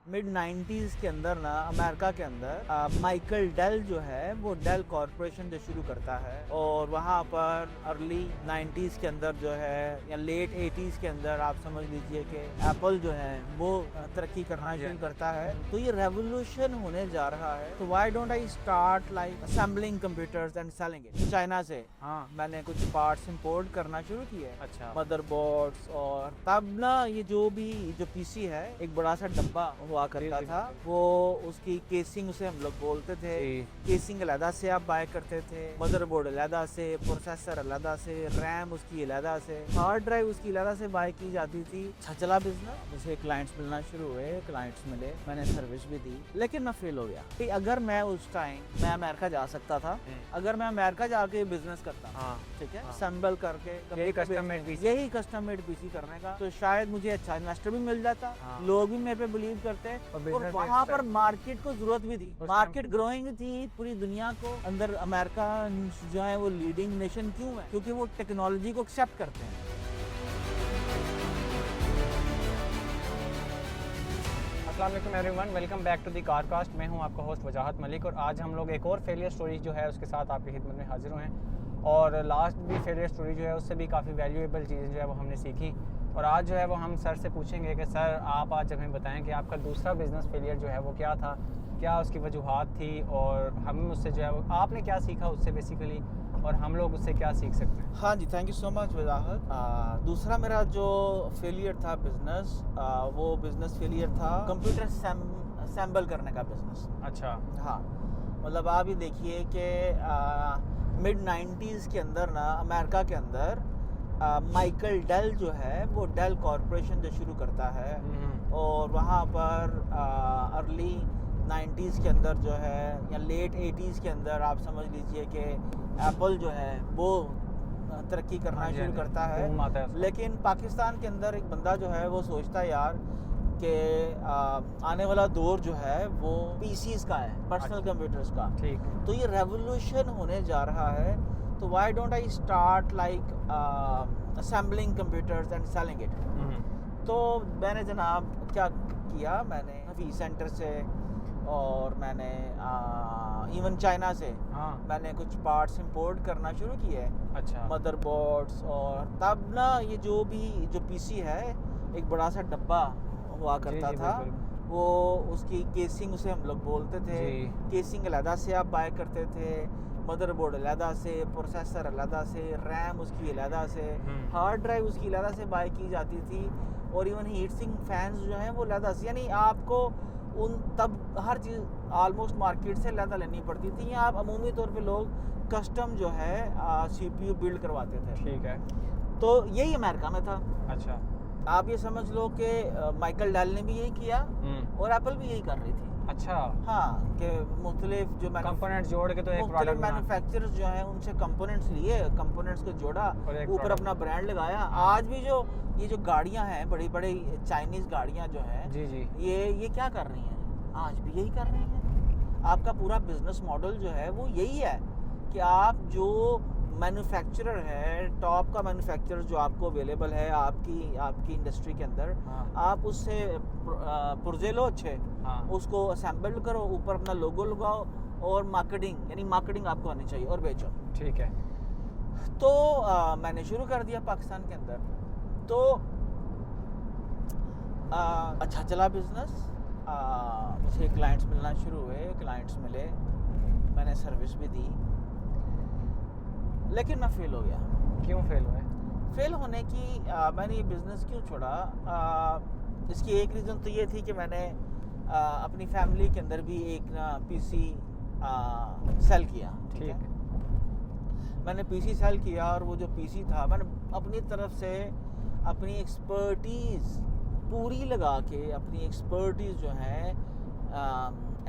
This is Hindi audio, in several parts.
मिड 90s के अंदर ना अमेरिका के अंदर माइकल डेल जो है वो डेल कॉरपोरेशन जो शुरू करता है और वहाँ पर अर्ली 90s के अंदर जो है या लेट 80s के अंदर आप समझ लीजिए कि एप्पल जो है वो तरक्की करना शुरू करता है। तो ये रेवोल्यूशन होने जा रहा है। तो why don't I start like assembling computers and selling it. China से मैंने कुछ पार्ट्स इंपोर्ट करना शुरू किए। अच्छा। मदरबोर्ड्स और तब ना ये जो पीसी है एक बड़ा सा डब्बा हुआ करता था, वो उसकी केसिंग उसे हम लोग बोलते थे। केसिंग अलहदा से आप बाय करते थे, मदरबोर्ड अलहदा से, प्रोसेसर अलहदा से, रैम उसकी अलहदा से, हार्ड ड्राइव उसकी अलहदा से बाय की जाती थी। चला बिजनेस, मुझे क्लाइंट्स मिलना शुरू हुए, क्लाइंट्स मिले, मैंने सर्विस भी दी, लेकिन मैं फेल हो गया। कि अगर मैं उस टाइम मैं अमेरिका जा सकता था, अगर मैं अमेरिका जाके बिजनेस करता, ठीक है, असेंबल करके यही कस्टम मेड पीसी करने का, तो शायद मुझे अच्छा इन्वेस्टर भी मिल जाता, लोग भी मेरे पे बिलीव करते और वहाँ पर मार्केट को जरूरत भी थी। मार्केट ग्रोइंग थी, पूरी दुनिया को अंदर अमेरिका जो है वो लीडिंग नेशन क्यों है? क्योंकि वो टेक्नोलॉजी को एक्सेप्ट करते हैं। अस्सलाम वालेकुम everyone, welcome back to the Carcast. मैं हूं आपका होस्ट वजाहत मलिक और आज हम लोग एक और फेलियर स्टोरी जो है उसके साथ आपकी खिदमत में हाजिर हुए हैं। और लास्ट भी फेलियर स्टोरी जो है उससे भी काफ़ी वैल्यूएबल चीज़ें जो है वो हमने सीखी। और आज जो है वो हम सर से पूछेंगे कि सर आप आज हमें बताएं कि आपका दूसरा बिज़नेस फेलियर जो है वो क्या था, क्या उसकी वजूहात थी और हम उससे जो है वो आपने क्या सीखा उससे बेसिकली, और हम लोग उससे क्या सीख सकते हैं। हाँ जी, थैंक यू सो मच वजाहत। दूसरा मेरा जो फेलियर था बिजनेस, वो बिजनेस फेलियर था कंप्यूटर असेंबल करने का बिजनेस। अच्छा। हाँ, मतलब आप ये देखिए कि मिड 90s के अंदर ना अमेरिका के अंदर माइकल डेल जो है वो डेल कॉरपोरेशन जो शुरू करता है और वहाँ पर अर्ली 90s के अंदर जो है या लेट 80s के अंदर आप समझ लीजिए कि एप्पल जो है वो तरक्की करना शुरू करता है। लेकिन पाकिस्तान के अंदर एक बंदा जो है वो सोचता है यार कि आने वाला दौर जो है वो पीसीज का है, पर्सनल कंप्यूटर्स का। ठीक। तो ये रेवोल्यूशन होने जा रहा है, तो why don't I start like assembling computers and selling it. तो मैंने जनाब क्या किया, मैंने वी सेंटर से और मैंने इवन चाइना से मैंने कुछ पार्ट्स इंपोर्ट करना शुरू किए। अच्छा। मदरबोर्ड्स और तब ना ये जो पीसी है एक बड़ा सा डब्बा हुआ करता था, वो उसकी केसिंग उसे हम लोग बोलते थे। केसिंग अलहदा से आप बाय करते थे, मदरबोर्ड अलहदा से, प्रोसेसर अलहदा से, रैम उसकी अलहदा से, हार्ड ड्राइव उसकी अलहदा से बाय की जाती थी और इवन हीट सिंक फैंस जो हैं वो अलहदा से। यानी आपको उन तब हर चीज़ ऑलमोस्ट मार्केट से अलहदा लेनी पड़ती थी। या आप अमूमी तौर पे लोग कस्टम जो है CPU बिल्ड करवाते थे। ठीक है। तो यही अमेरिका में था। अच्छा। आप ये समझ लो कि माइकल डेल ने भी यही किया और एप्पल भी यही कर रही थी। अच्छा। हाँ, कि मुख्तलिफ जो कंपोनेंट्स जोड़ के तो एक प्रोडक्ट मैन्युफैक्चरर्स जो हैं उनसे कंपोनेंट्स लिए, कंपोनेंट्स को जोड़ा, ऊपर अपना ब्रांड लगाया। आज भी जो ये जो गाड़ियां हैं, बड़ी बड़ी चाइनीज गाड़ियां जो हैं, जी ये क्या कर रही हैं, आज भी यही कर रही हैं। आपका पूरा बिजनेस मॉडल जो है वो यही है कि आप जो मैन्युफैक्चरर है, टॉप का मैन्युफैक्चरर जो आपको अवेलेबल है आपकी इंडस्ट्री के अंदर, आप उससे पुर्जे लो अच्छे, उसको असेंबल करो, ऊपर अपना लोगो लगाओ और मार्केटिंग, यानी मार्केटिंग आपको आनी चाहिए और बेचो। ठीक है। तो मैंने शुरू कर दिया पाकिस्तान के अंदर। तो अच्छा चला बिजनेस, मुझे क्लाइंट्स मिलना शुरू हुए, क्लाइंट्स मिले, मैंने सर्विस भी दी, लेकिन मैं फेल हो गया। क्यों फेल हुए? फेल होने की मैंने ये बिज़नेस क्यों छोड़ा, इसकी एक रीज़न तो ये थी कि मैंने अपनी फैमिली के अंदर भी एक ना पीसी सेल किया। ठीक है। मैंने पीसी सेल किया और वो जो पीसी था मैंने अपनी तरफ से अपनी एक्सपर्टीज़ पूरी लगा के, अपनी एक्सपर्टीज़ जो है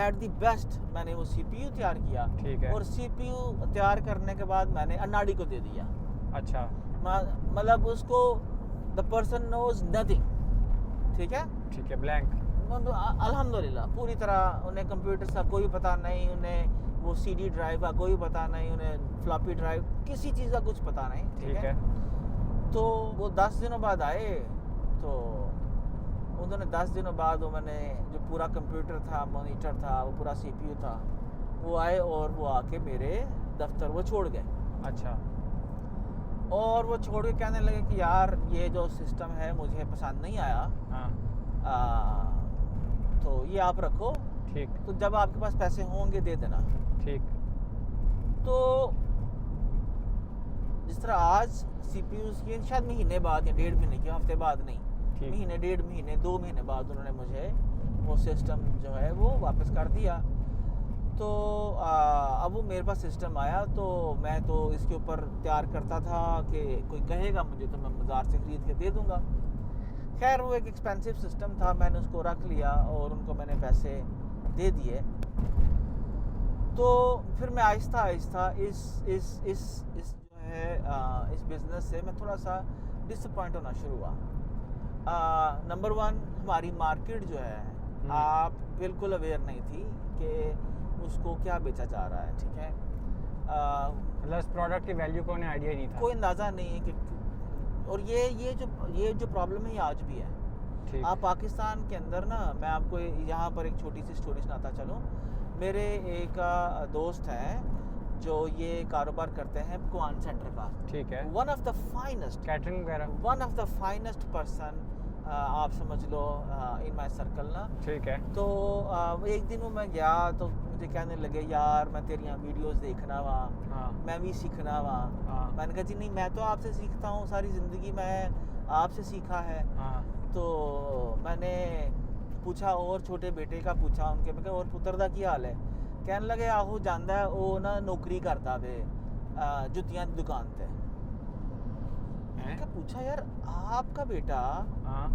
एट द बेस्ट मैंने वो CPU तैयार किया। ठीक है। और CPU तैयार करने के बाद मैंने अनाड़ी को दे दिया। अच्छा। मतलब उसको द पर्सन नोज नथिंग। ठीक है। ठीक है। ब्लैंक। अल्हम्दुलिल्लाह पूरी तरह उन्हें कंप्यूटर का कोई पता नहीं, उन्हें वो CD ड्राइव का कोई पता नहीं, उन्हें फ्लॉपी ड्राइव किसी चीज़ का कुछ पता नहीं। ठीक है। तो वो 10 दिनों बाद आए तो उन्होंने 10 दिनों बाद वो मैंने जो पूरा कंप्यूटर था, मॉनिटर था, वो पूरा CPU था, वो आए और वो आके मेरे दफ्तर वो छोड़ गए। अच्छा। और वो छोड़ के कहने लगे कि यार ये जो सिस्टम है मुझे पसंद नहीं आया, हाँ। तो ये आप रखो, ठीक। तो जब आपके पास पैसे होंगे दे देना। ठीक। तो जिस तरह आज CPUs की शायद महीने बाद या 1.5 महीने के, हफ्ते बाद नहीं, ठीक। महीने, 1.5 महीने, 2 महीने बाद उन्होंने मुझे वो सिस्टम जो है वो वापस कर दिया। तो अब वो मेरे पास सिस्टम आया, तो मैं तो इसके ऊपर तैयार करता था कि कोई कहेगा मुझे तो मैं बाज़ार से ख़रीद के दे दूँगा। खैर वो एक एक्सपेंसिव सिस्टम था, मैंने उसको रख लिया और उनको मैंने पैसे दे दिए। तो फिर मैं आहिस्ता आहिस्ता इस जो है इस बिज़नेस से मैं थोड़ा सा डिसअपॉइंट होना शुरू हुआ। नंबर 1, हमारी मार्केट जो है आप बिल्कुल अवेयर नहीं थी कि उसको क्या बेचा जा रहा है, ठीक है। मतलब इस प्रोडक्ट की वैल्यू को उन्हें आइडिया नहीं था। कोई अंदाज़ा नहीं है कि, और ये जो प्रॉब्लम है ये आज भी है। ठीक। आप पाकिस्तान के अंदर ना, मैं आपको यहाँ पर एक छोटी सी स्टोरी सुनाता चलूँ। मेरे एक दोस्त हैं जो ये कारोबार करते हैं पकवान सेंटर का। ठीक है। One of the finest, catering वगैरह। One of the finest person आप समझ लो इन माई सर्कल ना। ठीक है। तो एक दिन वो मैं गया तो मुझे कहने लगे यार मैं तेरी वीडियोस देखना वा, हाँ। मैं भी सीखना वा। हाँ। मैंने कहा जी नहीं, मैं तो आपसे सीखता हूँ, सारी ज़िंदगी मैं आपसे सीखा है। हाँ। तो मैंने पूछा और छोटे बेटे का पूछा उनके, मैं कहा और पुत्र दा की हाल है? कहने लगे आहो जांदा है, वो ना नौकरी करता वे जुतियां दी दुकान पे। मैंने कहा पूछा यार आपका बेटा, हाँ।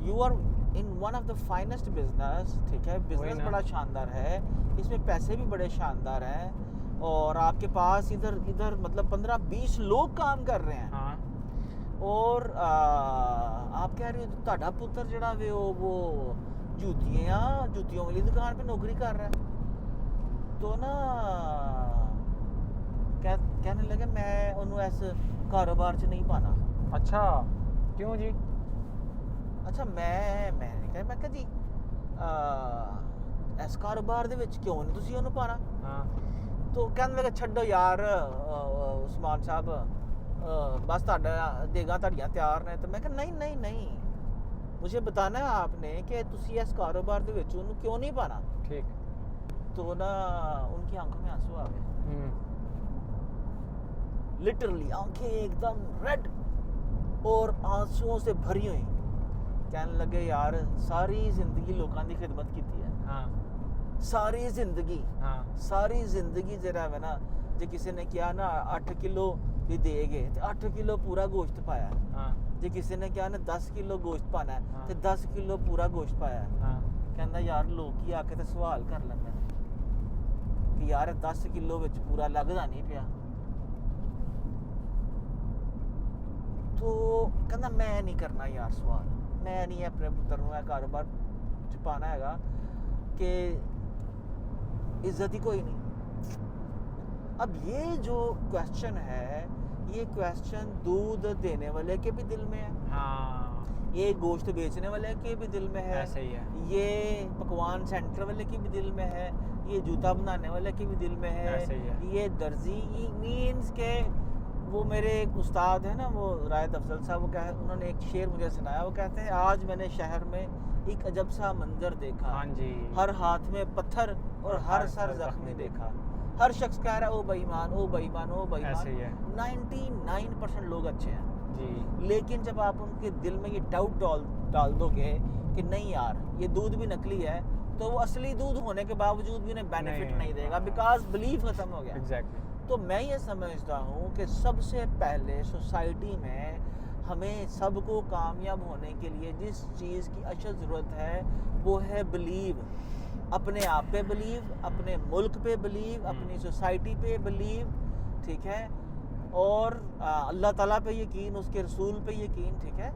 You are in one of the finest business, ठीक है, बिजनेस ना। बड़ा शानदार है, इसमें पैसे भी बड़े शानदार हैं, और आपके पास इधर मतलब 15-20 लोग काम कर रहे हैं। हाँ। और आप कह रहे हो ਤੁਹਾਡਾ ਪੁੱਤਰ ਜਿਹੜਾ ਵੇ वो जूतियों वाली दुकान पे नौकरी कर रहा है। तो ना कहने लगे मैं उन्होंने ऐसे कारोबार च नहीं पाना। अच्छा, क्यों जी? अच्छा मैंने कहा जी इस कारोबार ਦੇ ਵਿੱਚ ਕਿਉਂ ਨਹੀਂ ਤੁਸੀਂ ਉਹਨੂੰ ਪਾਣਾ। हाँ। तो कहने लगे छड्डो यार उस्मान साहब, बस देगा तड़ियाँ तैयार ने। तो मैं कहा नहीं, मुझे बताना है आपने कि तुसी इस कारोबार दे विच उन्हें क्यों नहीं पाना। ठीक। तो ना उनकी आंखों में आंसू आ गए, लिटरली आंखें एकदम रेड और आंसुओं से भरी हुई। कहने लगे यार सारी जिंदगी लोगों की खिदमत की है। हाँ। सारी जिंदगी, हाँ। सारी जिंदगी जरा है ना, जे किसी ने किया ना 8 किलो भी देगे तो 8 किलो पूरा गोश्त पाया। हाँ। जे किसी ने क्या ना 10 किलो गोश्त पाना है हाँ। तो 10 किलो पूरा गोश्त पाया। हाँ। कहना यार लोग ही आके तो सवाल कर लेंगे कि यार 10 किलो विच पूरा लगदा नहीं पिया। तो कहना मैं नहीं करना यार सवाल, मैं नहीं अपने पुत्र नूं कारोबार च पाना हैगा कि इज्जत ही कोई नहीं। अब ये जो क्वेश्चन है, ये क्वेश्चन दूध देने वाले के भी दिल में है, हाँ। ये गोश्त बेचने वाले के भी दिल में है, ऐसे ही है। ये पकवान सेंटर वाले के भी दिल में है, ये जूता बनाने वाले के भी दिल में है, ऐसे ही है। ये दर्जी मीन्स के वो मेरे एक उस्ताद है ना, वो रायत अफजल साहब, वो उन्होंने एक शेर मुझे सुनाया। वो कहते हैं आज मैंने शहर में एक अजब सा मंजर देखा, हाँ जी। हर हाथ में पत्थर और हर सर जख्मी देखा। हर शख्स कह रहा है ओ बेईमान, ओ बेईमान, ओ बेईमान। ऐसे ही है। 99% लोग अच्छे हैं जी। लेकिन जब आप उनके दिल में ये डाउट डाल दोगे कि नहीं यार ये दूध भी नकली है, तो वो असली दूध होने के बावजूद भी उन्हें बेनिफिट नहीं देगा, बिकॉज बिलीफ खत्म हो गया। एग्जैक्टली। तो मैं ये समझता हूँ कि सबसे पहले सोसाइटी में हमें सबको कामयाब होने के लिए जिस चीज़ की अशद ज़रूरत है वो है बिलीव। अपने आप पे बिलीव, अपने मुल्क पे बिलीव, अपनी सोसाइटी पे बिलीव, ठीक है, और अल्लाह ताला पे यकीन, उसके रसूल पे यकीन, ठीक है,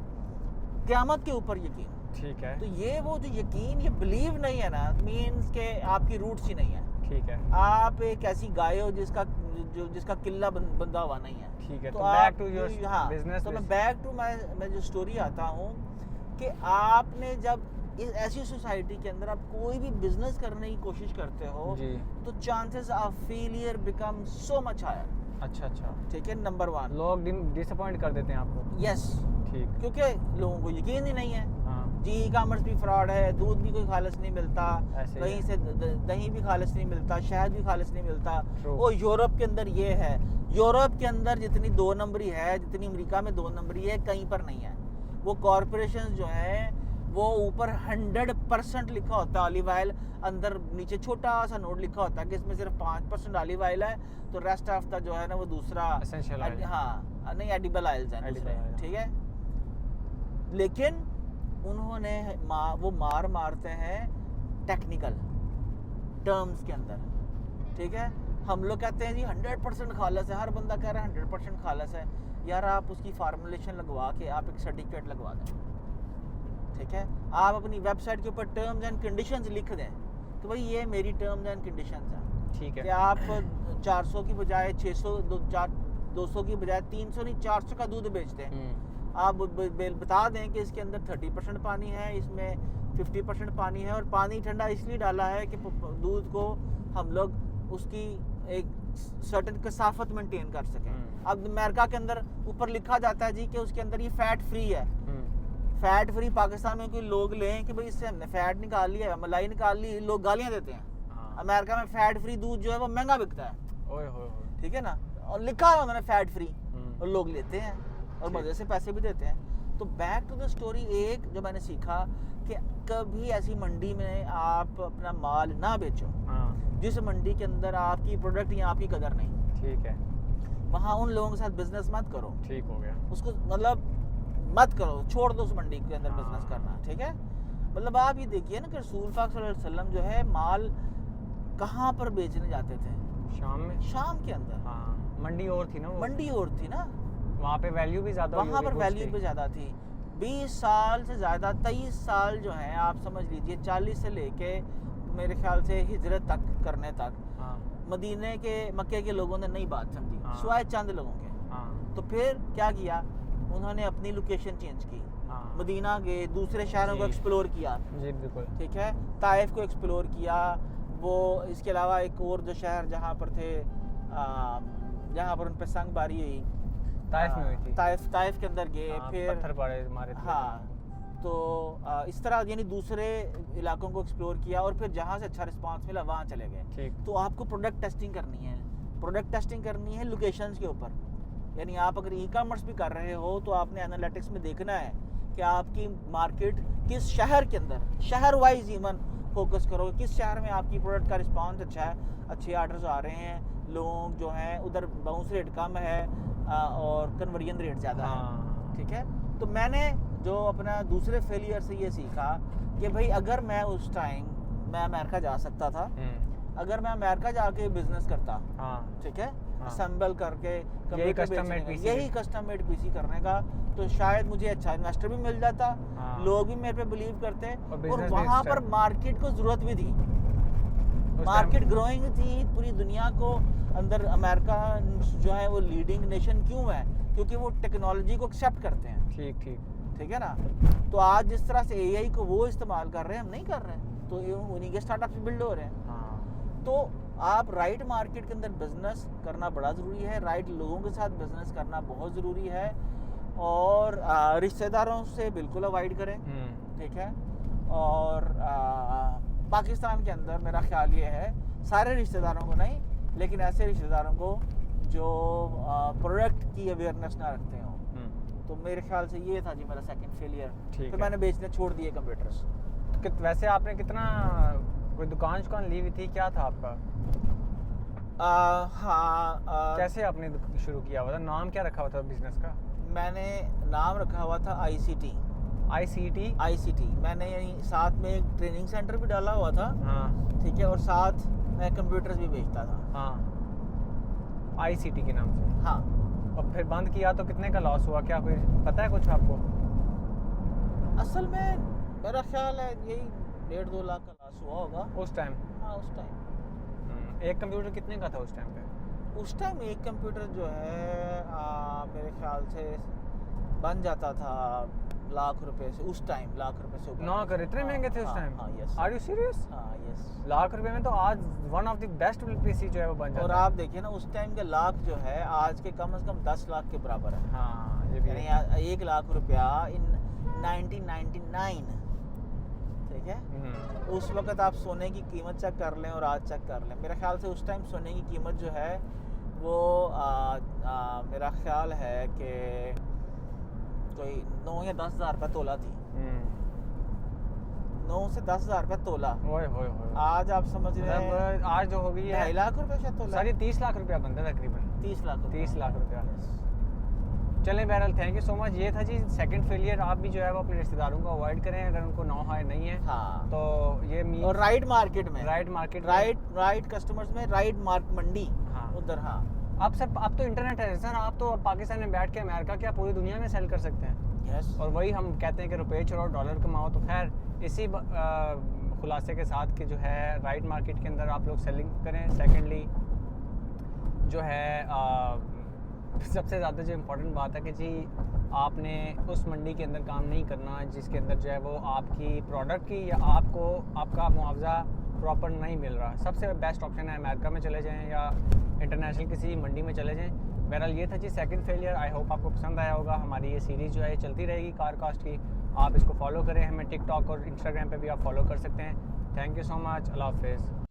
क़यामत के ऊपर यकीन। ठीक है। तो ये वो जो यकीन, ये बिलीव नहीं है ना, मीन्स के आपकी रूट्स ही नहीं है। ठीक है। आप एक ऐसी गाय हो जिसका किला बंधा हुआ नहीं है। ठीक है। तो तो बैक टू योर हाँ, बिजनेस। तो मैं बैक टू मैं जो स्टोरी आता हूँ कि आपने जब इस ऐसी सोसाइटी के अंदर आप कोई भी बिजनेस करने की कोशिश करते हो जी। तो chances of failure become so much higher. अच्छा अच्छा, ठीक है, नंबर 1। लोग डिसअपॉइंट कर देते हैं आपको। यस, ठीक। क्योंकि लोगों को यकीन ही नहीं है हाँ, जी। ई कॉमर्स भी फ्रॉड है, दूध भी कोई खालिस नहीं मिलता, ऐसे ही कहीं है। से दही भी खालिस नहीं मिलता, शहद भी खालिस नहीं मिलता। True। वो यूरोप के अंदर ये है, यूरोप के अंदर जितनी 2 नंबरी है, जितनी अमेरिका में 2 नंबरी है, कहीं पर नहीं है। वो कॉरपोरेशन जो है वो ऊपर 100% लिखा होता है ऑलिव ऑयल, अंदर नीचे छोटा सा नोट लिखा होता है कि इसमें सिर्फ 5% ऑलिव ऑयल है, तो रेस्ट ऑफ द जो है ना वो दूसरा Essential oil। हाँ नहीं, एडिबल ऑयल्स हैं Edible दूसरे। oil। ठीक है, लेकिन उन्होंने वो मारते हैं टेक्निकल टर्म्स के अंदर। ठीक है, हम लोग कहते हैं जी 100% खालस है, हर बंदा कह रहा है 100% खालस है। यार आप उसकी फार्मूलेशन लगवा के आप एक सर्टिफिकेट लगवा दें। ठीक है, आप अपनी वेबसाइट के ऊपर टर्म्स एंड कंडीशंस लिख दें कि भाई ये मेरी टर्म्स एंड कंडीशंस हैं। ठीक कि है। आप 400 की बजाय 600 200 की बजाय 300 नहीं 400 का दूध बेचते हैं। आप बता दें कि इसके अंदर 30% पानी है, इसमें 50% पानी है, और पानी ठंडा इसलिए डाला है कि दूध को हम लोग उसकी एक सर्टेन कसाफत मेंटेन कर सकें। अब अमेरिका के अंदर ऊपर लिखा जाता है जी कि उसके अंदर ये फैट फ्री है। फैट फ्री पाकिस्तान में कोई लोग लें कि भाई इससे हमने फैट निकाल लिया, मलाई निकाल ली, लोग गालियां देते हैं। हाँ। अमेरिका में फैट फ्री दूध जो है वो महंगा बिकता है। ओए होए होए। ठीक है ना, और लिखा है उन्होंने फैट फ्री, और लोग लेते हैं और ठीक। मजे से पैसे भी देते हैं। तो बैक टू द स्टोरी, एक जो मैंने सीखा कि कभी ऐसी मंडी में आप अपना माल ना बेचो हाँ, जिस मंडी के अंदर आपकी प्रोडक्ट या आपकी कदर नहीं। ठीक है। वहाँ उन लोगों के साथ बिजनेस मत करो, ठीक हो गया। उसको मतलब मत करो, छोड़ दो उस मंडी के अंदर हाँ। बिजनेस करना। ठीक है, मतलब आप ये देखिए ना कि रसूल पाक सल्लल्लाहु अलैहि वसल्लम जो है माल कहाँ पर बेचने जाते थे? शाम में। शाम के अंदर। हाँ, मंडी और थी ना वो। मंडी और थी ना, वहाँ पे वैल्यू भी ज़्यादा वहाँ पर वैल्यू भी ज़्यादा थी। 20 साल से ज़्यादा, 23 साल जो है आप समझ लीजिए, 40 से लेके मेरे ख्याल से हिजरत तक करने तक हाँ मदीने के मक्के के लोगों ने नई बात समझी, हाँ। सिवाय चंद लोगों के। हाँ तो फिर क्या किया, उन्होंने अपनी लोकेशन चेंज की, हाँ। मदीना गए, दूसरे शहरों को जी। एक्सप्लोर किया। जी बिल्कुल। ठीक है, ताइफ को एक्सप्लोर किया। वो इसके अलावा एक और जो शहर जहाँ पर थे, जहाँ पर उन पर संग बारी हुई, ताइफ में हुई थी। ताइफ के अंदर गए। हाँ, फिर पत्थर पड़े मारे थे। हाँ, तो इस तरह यानी दूसरे इलाकों को एक्सप्लोर किया, और फिर जहाँ से अच्छा रिस्पांस मिला वहाँ चले गए। ठीक। तो आपको प्रोडक्ट टेस्टिंग करनी है, प्रोडक्ट टेस्टिंग करनी है लोकेशंस के ऊपर। यानी आप अगर ई कॉमर्स भी कर रहे हो तो आपने एनालिटिक्स में देखना है कि आपकी मार्केट किस शहर के अंदर, शहर वाइज इवन फोकस करोगे, किस शहर में आपकी प्रोडक्ट का रिस्पांस अच्छा है, अच्छे आर्डर्स आ रहे हैं, लोग जो हैं उधर बाउंस रेट कम है और कन्वर्जन रेट ज़्यादा है। हाँ ठीक है, तो मैंने जो अपना दूसरे फेलियर से ये सीखा कि भाई अगर मैं उस टाइम मैं अमेरिका जा सकता था, अगर मैं अमेरिका जाके बिजनेस करता, हाँ ठीक है, हाँ। असेंबल करके कंप्यूटर custom made बेचने का, PC यही कस्टम मेड पीसी करने का, तो शायद मुझे अच्छा इन्वेस्टर भी मिल जाता, हाँ। लोग भी मेरे पे बिलीव करते, और business भी वहाँ पर start- मार्केट को जरूरत भी थी, उस मार्केट time- ग्रोइंग थी पूरी दुनिया को अंदर। अमेरिका जो है वो लीडिंग नेशन क्यों है? क्योंकि वो टेक्नोलॉजी को एक्सेप्ट करते हैं। ठीक ठीक। ठीक है ना, तो आज जिस तरह से एआई को वो इस्तेमाल कर रहे हैं, हम नहीं कर रहे हैं, तो उन्हीं के स्टार्टअप्स बिल्ड हो रहे हैं। हाँ तो आप राइट मार्केट के अंदर बिजनेस करना बड़ा ज़रूरी है, राइट लोगों के साथ बिजनेस करना बहुत ज़रूरी है, और रिश्तेदारों से बिल्कुल अवॉइड करें। ठीक है, और पाकिस्तान के अंदर मेरा ख्याल ये है, सारे रिश्तेदारों को नहीं, लेकिन ऐसे रिश्तेदारों को जो प्रोडक्ट की अवेयरनेस ना रखते हो। तो मेरे ख्याल से ये था जी मेरा सेकंड फेलियर। ठीक फिर है। मैंने बेचने छोड़ दिए कंप्यूटर्स। तो वैसे आपने कितना, कोई दुकान ली हुई थी, क्या था आपका? हाँ, कैसे आपने शुरू किया हुआ था? नाम क्या रखा हुआ था बिजनेस का? मैंने नाम रखा हुआ था ICT। ICT। मैंने यही साथ में एक ट्रेनिंग सेंटर भी डाला हुआ था। हाँ ठीक है, और साथ मैं कंप्यूटर्स भी बेचता था। हाँ, ICT के नाम से। हाँ, और फिर बंद किया तो कितने का लॉस हुआ, क्या कोई पता है कुछ आपको? असल में मेरा ख्याल है यही 1.5-2 लाख का लॉस हुआ होगा उस टाइम? हाँ, उस टाइम। एक कंप्यूटर कितने का था उस टाइम पे? उस टाइम एक कंप्यूटर जो है मेरे ख्याल से बन जाता था लाख रुपए से उस टाइम लाख रुपए से ऊपर ना कर, इतने महंगे थे उस टाइम? हाँ यस आर यू सीरियस? हाँ यस। लाख रुपए में तो आज one of the best PC जो है वो बन जाता और है। आप देखिए ना उस टाइम के लाख जो है आज के कम से कम 10 लाख के बराबर है। हाँ ये भी है। यानी 1 लाख रुपया इन 1999, ठीक है। उस वक्त आप सोने की कीमत चेक कर लें और आज चेक कर लें, मेरा ख्याल से उस टाइम सोने की कीमत जो है वो मेरा ख्याल है कि कोई 9 या 10 हज़ार रुपये तोला थी। 9 से 10 हज़ार रुपये तोला। ओए होए होए। आज आप समझ रहे हैं मतलब आज जो हो गई है 2.5 लाख रुपए शायद तोला। सारी 30 लाख रुपया बनता है तकरीबन। 30 लाख रुपए। 30 लाख रुपया। Yes. चलें बहरहाल, थैंक यू सो मच। ये था जी सेकंड फेलियर। आप भी जो है वो अपने रिश्तेदारों को अवॉइड करें अगर उनको नो हाई नहीं है। हाँ। तो ये मीन और राइट मार्केट में, राइट मार्केट, राइट कस्टमर्स में, राइट मार्क मंडी, हाँ उधर। हाँ आप सर, अब तो इंटरनेट है सर, आप तो पाकिस्तान में बैठ के अमेरिका क्या पूरी दुनिया में सेल कर सकते हैं। यस। और वही हम कहते हैं कि रुपये चढ़ाओ डॉलर कमाओ। तो खैर इसी खुलासे के साथ कि जो है राइट मार्केट के अंदर आप लोग सेलिंग करें। सेकेंडली जो है सबसे ज़्यादा जो इम्पोर्टेंट बात है कि जी आपने उस मंडी के अंदर काम नहीं करना जिसके अंदर जो है वो आपकी प्रोडक्ट की या आपको आपका मुआवजा प्रॉपर नहीं मिल रहा। सबसे बेस्ट ऑप्शन है अमेरिका में चले जाएं या इंटरनेशनल किसी मंडी में चले जाएं। बहरहाल ये था जी सेकंड फेलियर। आई होप आपको पसंद आया होगा। हमारी ये सीरीज़ जो है ये चलती रहेगी कारकास्ट की। आप इसको फॉलो करें, हमें टिकटॉक और इंस्टाग्राम पे भी आप फॉलो कर सकते हैं। Thank you so much. अल्लाह हाफिज़।